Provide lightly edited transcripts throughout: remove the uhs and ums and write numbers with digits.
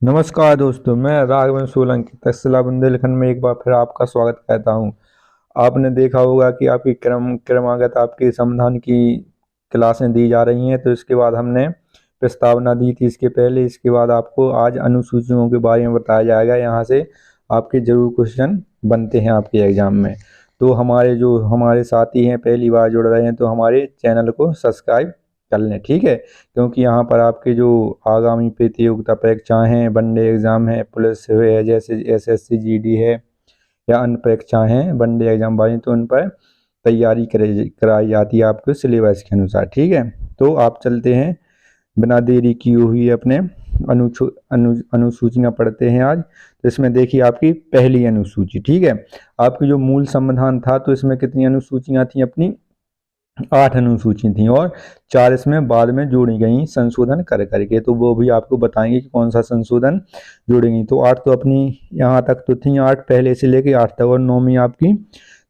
नमस्कार दोस्तों, मैं राघवन सोलंकी तक्षशिला बुंदेलखंड में एक बार फिर आपका स्वागत करता हूं। आपने देखा होगा कि आपकी क्रमागत आपकी संविधान की क्लासें दी जा रही हैं, तो इसके बाद हमने प्रस्तावना दी थी इसके पहले। इसके बाद आपको आज अनुसूचियों के बारे में बताया जाएगा। यहाँ से आपके जरूर क्वेश्चन बनते हैं आपके एग्जाम में। तो हमारे साथी हैं, पहली बार जुड़ रहे हैं, तो हमारे चैनल को सब्सक्राइब कर लें, ठीक है। क्योंकि यहाँ पर आपके जो आगामी प्रतियोगिता परीक्षाएं हैं, वनडे एग्जाम है, पुलिस है, जैसे एसएससी जीडी है, या अन्य परीक्षाएं हैं वनडे एग्जाम वाली, तो उन पर तैयारी कराई जाती है आपके सिलेबस के अनुसार, ठीक है। तो आप चलते हैं बिना देरी किए हुई अपने अनुसूचियाँ पढ़ते हैं आज। तो इसमें देखिए आपकी पहली अनुसूची, ठीक है। आपकी जो मूल संविधान था, तो इसमें कितनी अनुसूचियाँ थी अपनी? 8 अनुसूची थी, और 4 इसमें बाद में जोड़ी गई संशोधन कर करके। तो वो भी आपको बताएंगे कि कौन सा संशोधन जोड़ी गई। तो 8 तो अपनी यहाँ तक तो थी, 8 पहले से लेके 8 तक, और 9वीं आपकी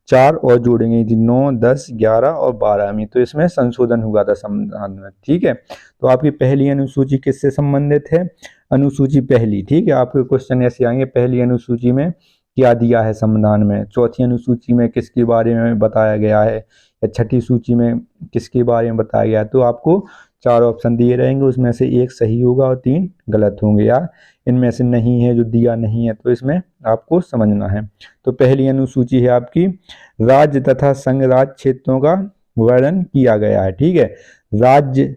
4 और जोड़ी गई थी, 9, 10, 11 और 12वीं। तो इसमें संशोधन हुआ था संविधान में, ठीक है। तो आपकी पहली अनुसूची किससे संबंधित है? अनुसूची पहली, ठीक है। आपके क्वेश्चन ऐसे आएंगे, पहली अनुसूची में क्या दिया है संविधान में, चौथी अनुसूची में किसके बारे में बताया गया है, या छठी सूची में किसके बारे में बताया गया है। तो आपको 4 ऑप्शन दिए रहेंगे, उसमें से एक सही होगा और 3 गलत होंगे, या इनमें से नहीं है जो दिया नहीं है, तो इसमें आपको समझना है। तो पहली अनुसूची है आपकी, राज्य तथा संघ राज्य क्षेत्रों का वर्णन किया गया है, ठीक है। राज्य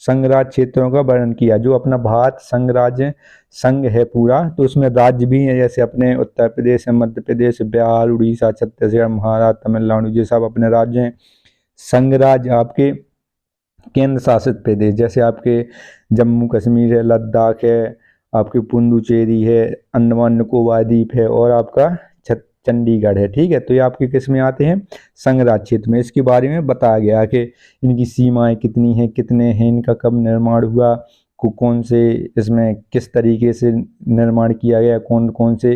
संघ राज्य क्षेत्रों का वर्णन किया, जो अपना भारत संघ राज्य संघ है पूरा, तो उसमें राज्य भी है, जैसे अपने उत्तर प्रदेश है, मध्य प्रदेश, बिहार, उड़ीसा, छत्तीसगढ़, महाराष्ट्र, तमिलनाडु, ये सब अपने राज्य हैं। संघ राज्य आपके केंद्र शासित प्रदेश, जैसे आपके जम्मू कश्मीर है, लद्दाख है, आपके पुडुचेरी है, अंडमान निकोबार द्वीप है, और आपका चंडीगढ़ है, ठीक है। तो ये आपके किस में आते हैं? संघ राज्य क्षेत्र में। इसके बारे में बताया गया कि इनकी सीमाएं कितनी हैं, कितने हैं, इनका कब निर्माण हुआ, कौन से इसमें किस तरीके से निर्माण किया गया, कौन कौन से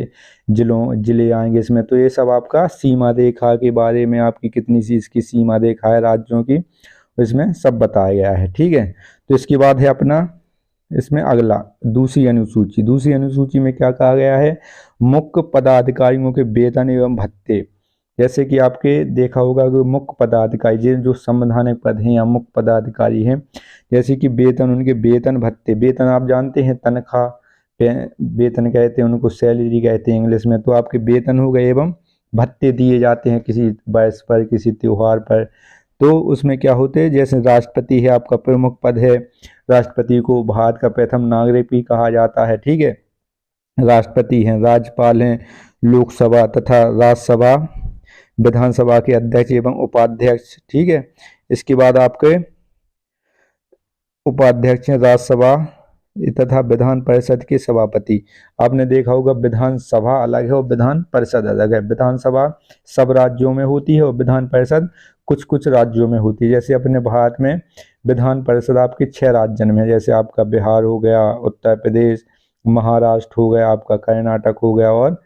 जिले आएंगे इसमें। तो ये सब आपका सीमा रेखा के बारे में, आपकी कितनी सी इसकी सीमा रेखा है राज्यों की, इसमें सब बताया गया है, ठीक है। तो इसके बाद है अपना इसमें अगला दूसरी अनुसूची। दूसरी अनुसूची में क्या कहा गया है? मुख्य पदाधिकारियों के वेतन एवं भत्ते। जैसे कि आपके देखा होगा कि मुख्य पदाधिकारी जो संवैधानिक पद हैं या मुख्य पदाधिकारी हैं, जैसे कि वेतन, उनके वेतन भत्ते। वेतन आप जानते हैं तनख्वाह, वेतन कहते हैं उनको, सैलरी कहते हैं इंग्लिश में। तो आपके वेतन हो गए एवं भत्ते दिए जाते हैं किसी वर्ष पर, किसी त्योहार पर। तो उसमें क्या होते हैं, जैसे राष्ट्रपति है आपका प्रमुख पद है, राष्ट्रपति को भारत का प्रथम नागरिक भी कहा जाता है, ठीक है। राष्ट्रपति हैं, राज्यपाल हैं, लोकसभा तथा राज्यसभा विधानसभा के अध्यक्ष एवं उपाध्यक्ष, ठीक है। इसके बाद आपके उपाध्यक्ष हैं राज्यसभा तथा विधान परिषद के सभापति। आपने देखा होगा विधानसभा अलग है और विधान परिषद अलग है। विधानसभा सब राज्यों में होती है और विधान परिषद कुछ कुछ राज्यों में होती है। जैसे अपने भारत में विधान परिषद आपके 6 राज्यों में है, जैसे आपका बिहार हो गया, उत्तर प्रदेश, महाराष्ट्र हो गया, आपका कर्नाटक हो गया, और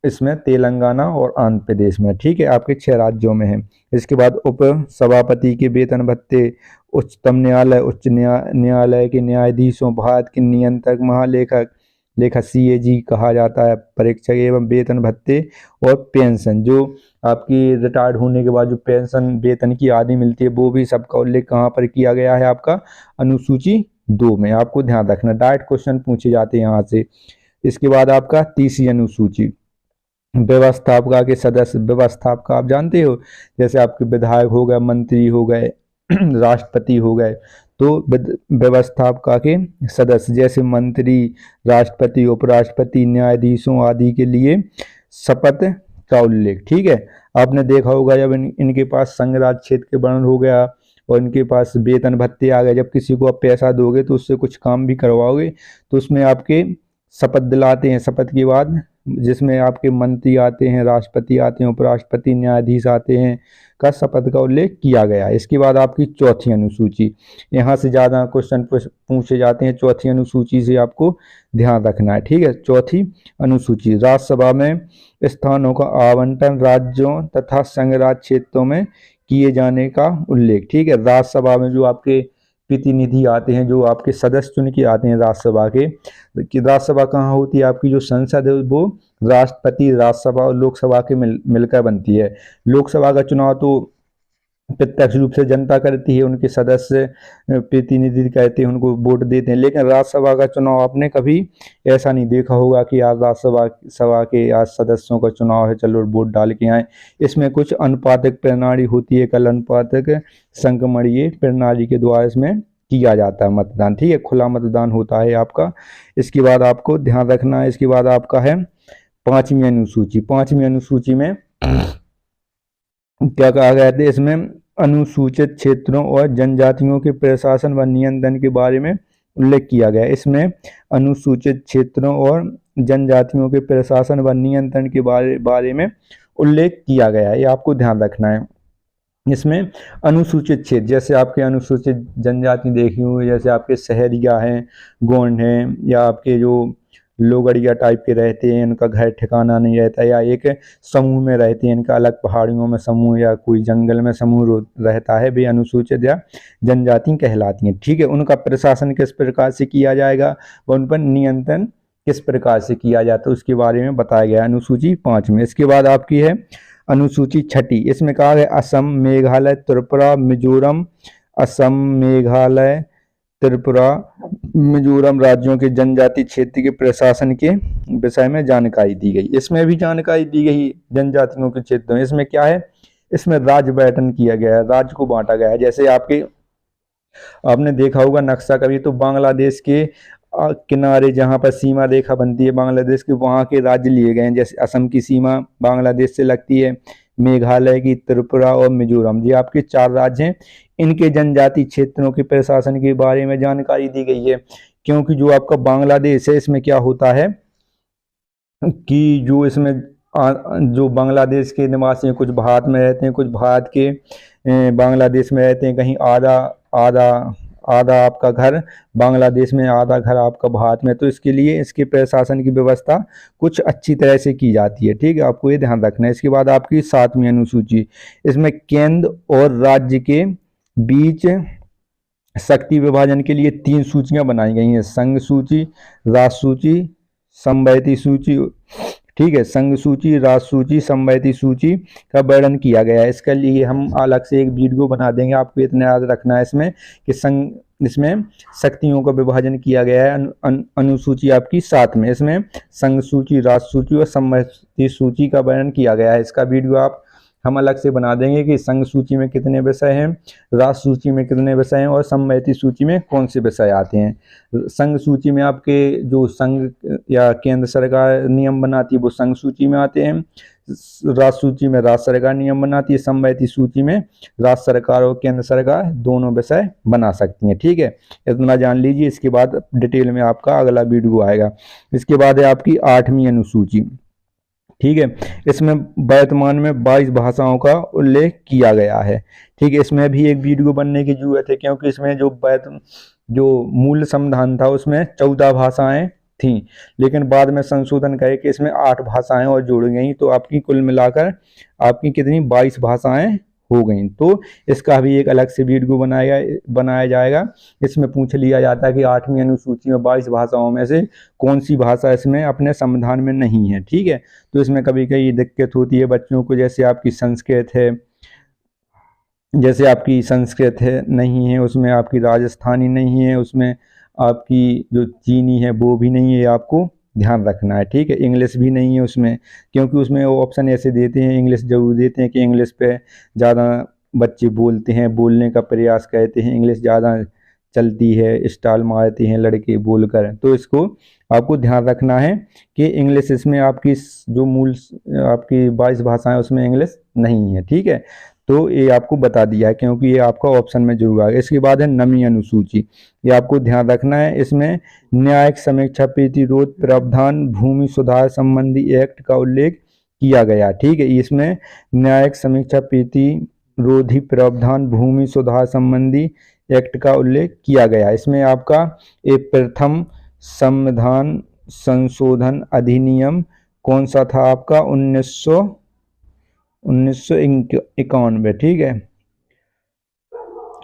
इसमें तेलंगाना और आंध्र प्रदेश में, ठीक है। आपके 6 राज्यों में है। इसके बाद उप सभापति के वेतन भत्ते, उच्चतम न्यायालय, उच्च न्यायालय के न्यायाधीशों, भारत के नियंत्रक महालेखक, लेखा सीएजी कहा जाता है, परीक्षक एवं वेतन भत्ते और पेंशन, जो आपकी रिटायर्ड होने के बाद जो पेंशन वेतन की आदि मिलती है, वो भी सबका उल्लेख कहाँ पर किया गया है? आपका अनुसूची 2 में। आपको ध्यान रखना, डायरेक्ट क्वेश्चन पूछे जाते हैं यहाँ से। इसके बाद आपका तीसरी अनुसूची, व्यवस्थापिका के सदस्य। व्यवस्थापिका आप जानते हो, जैसे आपके विधायक हो गए, मंत्री हो गए, राष्ट्रपति हो गए। तो व्यवस्थापिका के सदस्य जैसे मंत्री, राष्ट्रपति, उपराष्ट्रपति, न्यायाधीशों आदि के लिए शपथ का उल्लेख, ठीक है। आपने देखा होगा जब इनके पास संघ राज्य क्षेत्र के वर्णन हो गया और इनके पास वेतन भत्ते आ गए, जब किसी को आप पैसा दोगे तो उससे कुछ काम भी करवाओगे, तो उसमें आपके शपथ दिलाते हैं। शपथ के बाद जिसमें आपके मंत्री आते हैं, राष्ट्रपति आते हैं, उपराष्ट्रपति, न्यायाधीश आते हैं, का शपथ का उल्लेख किया गया है। इसके बाद आपकी चौथी अनुसूची, यहाँ से ज़्यादा क्वेश्चन पूछे जाते हैं। चौथी अनुसूची से आपको ध्यान रखना है, ठीक है। चौथी अनुसूची, राज्यसभा में स्थानों का आवंटन राज्यों तथा संघ राज्य क्षेत्रों में किए जाने का उल्लेख, ठीक है। राज्यसभा में जो आपके प्रतिनिधि आते हैं, जो आपके सदस्य चुन के आते हैं राज्यसभा के, कि राज्यसभा कहाँ होती है, आपकी जो संसद है वो राष्ट्रपति, राज्यसभा और लोकसभा के मिलकर बनती है। लोकसभा का चुनाव तो प्रत्यक्ष रूप से जनता करती है, उनके सदस्य प्रतिनिधि कहते हैं, उनको वोट देते हैं। लेकिन राज्यसभा का चुनाव आपने कभी ऐसा नहीं देखा होगा कि आज राज्यसभा सभा के आज सदस्यों का चुनाव है, चलो वोट डाल के आए। इसमें कुछ अनुपातिक प्रणाली होती है, कल अनुपातिक संगमणीय प्रणाली के द्वारा इसमें किया जाता है मतदान, ठीक है, खुला मतदान होता है आपका। इसके बाद आपको ध्यान रखना है, इसके बाद आपका है 5वीं अनुसूची। 5वीं अनुसूची में क्या कहा गया था, इसमें अनुसूचित क्षेत्रों और जनजातियों के प्रशासन व नियंत्रण के बारे में उल्लेख किया गया है। इसमें अनुसूचित क्षेत्रों और जनजातियों के प्रशासन व नियंत्रण के बारे में उल्लेख किया गया है, ये आपको ध्यान रखना है। इसमें अनुसूचित क्षेत्र, जैसे आपके अनुसूचित जनजाति देखी हुई, जैसे आपके सहरिया हैं, गोंड हैं, या आपके जो लोगड़िया टाइप के रहते हैं, इनका घर ठिकाना नहीं रहता, या एक समूह में रहते हैं, इनका अलग पहाड़ियों में समूह या कोई जंगल में समूह रहता है, वे अनुसूचित या जनजाति कहलाती हैं, ठीक है। उनका प्रशासन किस प्रकार से किया जाएगा व उन पर नियंत्रण किस प्रकार से किया जाता है, उसके बारे में बताया गया अनुसूची 5 में। इसके बाद आपकी है अनुसूची 6, इसमें कहा गया असम, मेघालय, त्रिपुरा, मिजोरम, असम, मेघालय, त्रिपुरा, मिजोरम राज्यों के जनजाति क्षेत्र के प्रशासन के विषय में जानकारी दी गई। इसमें भी जानकारी दी गई जनजातियों के क्षेत्र में। इसमें क्या है, इसमें राज्य बंटन किया गया है, राज्य को बांटा गया है। जैसे आपने देखा होगा नक्शा कभी, तो बांग्लादेश के किनारे जहाँ पर सीमा रेखा बनती है बांग्लादेश के, वहाँ के राज्य लिए गए हैं। जैसे असम की सीमा बांग्लादेश से लगती है, मेघालय की, त्रिपुरा और मिजोरम, ये आपके 4 राज्य हैं। इनके जनजाति क्षेत्रों के प्रशासन के बारे में जानकारी दी गई है। क्योंकि जो आपका बांग्लादेश है, इसमें क्या होता है कि जो इसमें जो बांग्लादेश के निवासी हैं, कुछ भारत में रहते हैं, कुछ भारत के बांग्लादेश में रहते हैं, कहीं आधा आधा आधा आपका घर बांग्लादेश में, आधा घर आपका भारत में। तो इसके लिए इसके प्रशासन की व्यवस्था कुछ अच्छी तरह से की जाती है, ठीक है, आपको ये ध्यान रखना है। इसके बाद आपकी 7वीं अनुसूची, इसमें केंद्र और राज्य के बीच शक्ति विभाजन के लिए 3 सूचियां बनाई गई हैं, संघ सूची, राष्ट्र सूची, समवर्ती सूची, ठीक है। संघ सूची, राष्ट्र सूची, समवर्ती सूची का वर्णन किया गया है। इसके लिए हम अलग से एक वीडियो बना देंगे, आपको इतना याद रखना है इसमें कि इसमें शक्तियों का विभाजन किया गया है। अनुसूची आपकी 7 में, इसमें संघ सूची, राष्ट्र सूची और समवर्ती सूची का वर्णन किया गया है। इसका वीडियो हम अलग से बना देंगे कि संघ सूची में कितने विषय हैं, राष्ट्र सूची में कितने विषय हैं और समवर्ती सूची में कौन से विषय आते हैं। संघ सूची में आपके जो संघ या केंद्र सरकार नियम बनाती है वो संघ सूची में आते हैं, राष्ट्र सूची में राज्य सरकार नियम बनाती है, समवर्ती सूची में राज्य सरकार और केंद्र सरकार दोनों विषय बना सकती हैं, ठीक है, इतना जान लीजिए। इसके बाद डिटेल में आपका अगला वीडियो आएगा। इसके बाद है आपकी 8वीं अनुसूची, ठीक है। इसमें वर्तमान में 22 भाषाओं का उल्लेख किया गया है, ठीक है। इसमें भी एक वीडियो बनने की जरूरत है, क्योंकि इसमें जो मूल संविधान था उसमें 14 भाषाएं थीं, लेकिन बाद में संशोधन करके इसमें 8 भाषाएं और जोड़ गई, तो आपकी कुल मिलाकर आपकी कितनी 22 भाषाएं हो गई। तो इसका भी एक अलग से वीडियो बनाया जाएगा। इसमें पूछ लिया जाता है कि 8वीं अनुसूची में 22 भाषाओं में से कौन सी भाषा इसमें अपने संविधान में नहीं है, ठीक है। तो इसमें कभी कभी दिक्कत होती है बच्चों को, जैसे आपकी संस्कृत है नहीं है, उसमें आपकी राजस्थानी नहीं है, उसमें आपकी जो चीनी है वो भी नहीं है, आपको ध्यान रखना है, ठीक है। इंग्लिश भी नहीं है उसमें, क्योंकि उसमें वो ऑप्शन ऐसे देते हैं, इंग्लिश जरूर देते हैं कि इंग्लिश पे ज़्यादा बच्चे बोलते हैं, बोलने का प्रयास करते हैं, इंग्लिश ज़्यादा चलती है, स्टाइल मारते हैं लड़के बोलकर। तो इसको आपको ध्यान रखना है कि इंग्लिश इसमें आपकी जो मूल आपकी 22 भाषाएं उसमें इंग्लिश नहीं है, ठीक है। तो ये आपको बता दिया है, क्योंकि ये आपका ऑप्शन में जरूर आएगा। इसके बाद है 9वीं अनुसूची, ये आपको ध्यान रखना है। इसमें न्यायिक समीक्षा प्रतिरोध प्रावधान भूमि सुधार संबंधी एक्ट का उल्लेख किया गया, ठीक है। इसमें न्यायिक समीक्षा प्रतिरोधी प्रावधान भूमि सुधार संबंधी एक्ट का उल्लेख किया गया। इसमें आपका एक प्रथम संविधान संशोधन अधिनियम कौन सा था आपका 1991, ठीक है।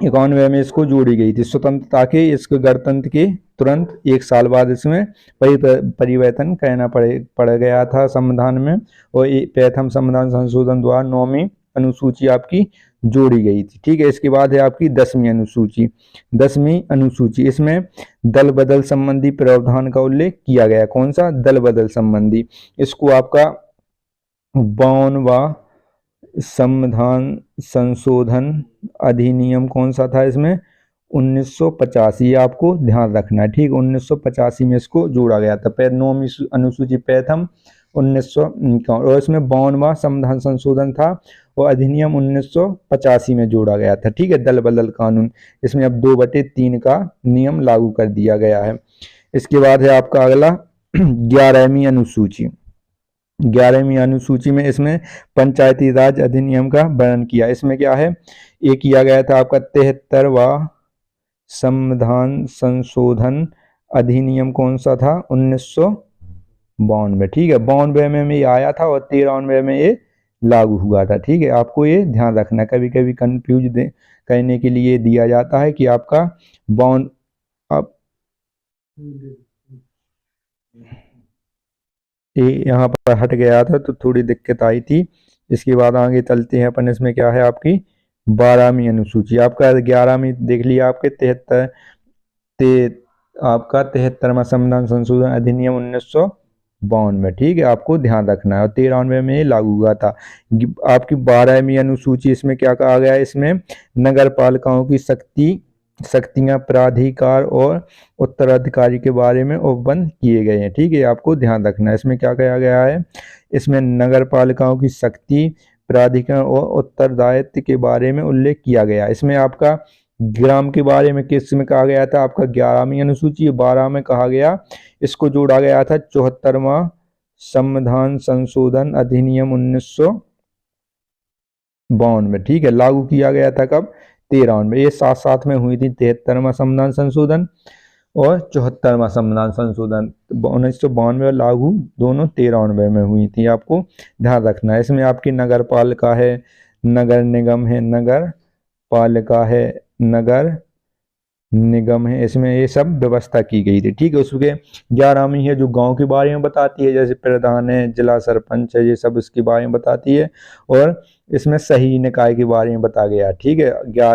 91 में इसको जोड़ी गई थी। स्वतंत्रता के इसके गणतंत्र के तुरंत 1 साल बाद इसमें परिवर्तन करना पड़ गया था संविधान में, और प्रथम संविधान संशोधन द्वारा 9वीं अनुसूची आपकी जोड़ी गई थी। ठीक है, इसके बाद है आपकी 10वीं अनुसूची। 10वीं अनुसूची, इसमें दल बदल संबंधी प्रावधान का उल्लेख किया गया। कौन सा? दल बदल संबंधी। इसको आपका 52वां संविधान संशोधन अधिनियम कौन सा था इसमें? 1985। आपको ध्यान रखना है, ठीक। 1985 में इसको जोड़ा गया था। 9वीं अनुसूची प्रथम 1951, और इसमें 52वां संविधान संशोधन था और अधिनियम 1985 में जोड़ा गया था। ठीक है, दल बदल कानून, इसमें अब 2/3 का नियम लागू कर दिया गया है। इसके बाद है आपका अगला 11वीं अनुसूची। 11वीं अनुसूची में इसमें पंचायती राज अधिनियम का वर्णन किया। इसमें क्या है? ये किया गया था आपका 73वां संविधान संशोधन अधिनियम कौन सा था? 1992। ठीक है, 92 में ये आया था और 93 में ये लागू हुआ था। ठीक है, आपको ये ध्यान रखना, कभी कभी कंफ्यूज करने के लिए दिया जाता है कि आपका बॉन्ड आप ये यहाँ पर हट गया था तो थोड़ी दिक्कत आई थी। इसके बाद आगे चलते हैं अपन। इसमें क्या है आपकी 12वीं अनुसूची। आपका 11वीं देख लिया, आपके 73वां संविधान संशोधन अधिनियम 1992। ठीक है, आपको ध्यान रखना है, और 93 में लागू हुआ था। आपकी 12वीं अनुसूची, इसमें क्या कहा गया है? इसमें नगर पालिकाओं की शक्तियां, प्राधिकार और उत्तराधिकारी के बारे में उपबंध किए गए हैं। ठीक है, आपको ध्यान रखना है। इसमें क्या कहा गया है? इसमें नगर पालिकाओं की शक्ति, प्राधिकार और उत्तरदायित्व के बारे में उल्लेख किया गया। इसमें आपका ग्राम के बारे में किस में कहा गया था? आपका 11वीं अनुसूची 12 में कहा गया। इसको जोड़ा गया था 74वां संविधान संशोधन अधिनियम 1992। ठीक है, लागू किया गया था कब? 93 में। ये साथ साथ में हुई थी 73वां संविधान संशोधन और 74वां संविधान संशोधन। 1992 में लागू दोनों 93 में हुई थी। आपको ध्यान रखना है। इसमें आपकी नगर पालिका है, नगर निगम है, नगर पालिका है, नगर निगम है, इसमें ये सब व्यवस्था की गई थी। ठीक है, उसके 11वीं है जो गांव के बारे में बताती है, जैसे प्रधान है, जिला सरपंच है, ये सब इसके बारे में बताती है। और इसमें सही निकाय के बारे में बताया गया। ठीक है,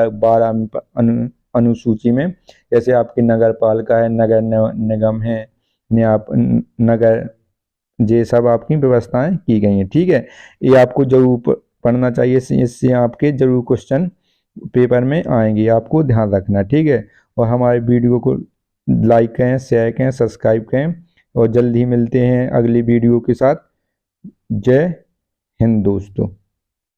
12वीं अनुसूची में जैसे आपकी नगर पालिका है, नगर निगम है, नगर, ये सब आपकी व्यवस्थाएं की गई हैं। ठीक है, ये आपको जरूर पढ़ना चाहिए, इससे आपके जरूर क्वेश्चन पेपर में आएंगे, आपको ध्यान रखना। ठीक है, और हमारे वीडियो को लाइक करें, शेयर करें, सब्सक्राइब करें, और जल्द ही मिलते हैं अगली वीडियो के साथ। जय हिंद दोस्तों।